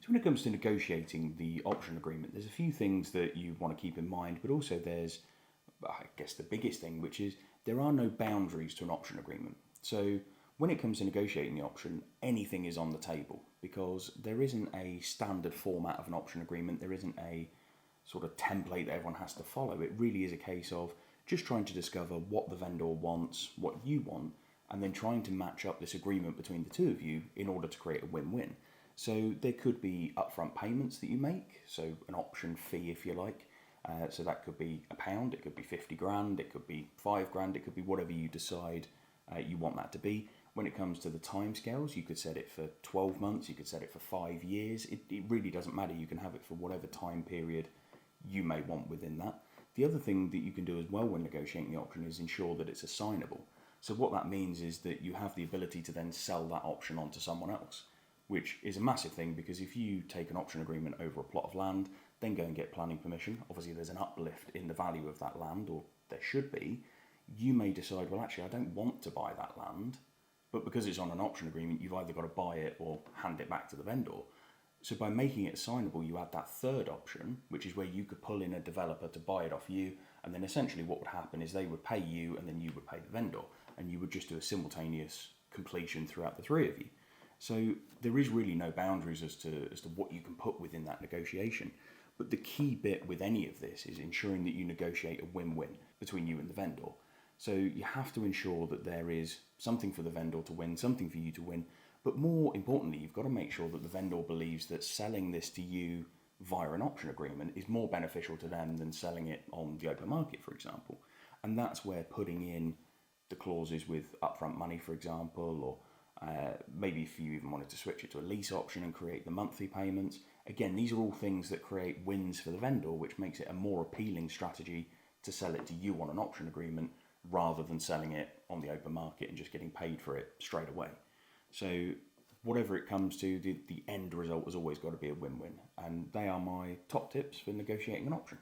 So when it comes to negotiating the option agreement, there's a few things that you want to keep in mind, but also there's, I guess, the biggest thing, which is there are no boundaries to an option agreement. So when it comes to negotiating the option, anything is on the table because there isn't a standard format of an option agreement. There isn't a sort of template that everyone has to follow. It really is a case of just trying to discover what the vendor wants, what you want, and then trying to match up this agreement between the two of you in order to create a win-win. So there could be upfront payments that you make, so an option fee if you like. So that could be £1, it could be 50 grand, it could be 5 grand, it could be whatever you decide you want that to be. When it comes to the timescales, you could set it for 12 months, you could set it for 5 years. It really doesn't matter. You can have it for whatever time period you may want within that. The other thing that you can do as well when negotiating the option is ensure that it's assignable. So what that means is that you have the ability to then sell that option on to someone else, which is a massive thing because if you take an option agreement over a plot of land, then go and get planning permission, obviously there's an uplift in the value of that land, or there should be. You may decide, well, actually, I don't want to buy that land, but because it's on an option agreement, you've either got to buy it or hand it back to the vendor. So by making it assignable, you add that third option, which is where you could pull in a developer to buy it off you, and then essentially what would happen is they would pay you and then you would pay the vendor, and you would just do a simultaneous completion throughout the three of you. So there is really no boundaries as to what you can put within that negotiation. But the key bit with any of this is ensuring that you negotiate a win-win between you and the vendor. So you have to ensure that there is something for the vendor to win, something for you to win, but more importantly, you've got to make sure that the vendor believes that selling this to you via an option agreement is more beneficial to them than selling it on the open market, for example. And that's where putting in the clauses with upfront money, for example, or maybe if you even wanted to switch it to a lease option and create the monthly payments. Again, these are all things that create wins for the vendor, which makes it a more appealing strategy to sell it to you on an option agreement rather than selling it on the open market and just getting paid for it straight away. So whatever it comes to, the end result has always got to be a win-win. And they are my top tips for negotiating an option.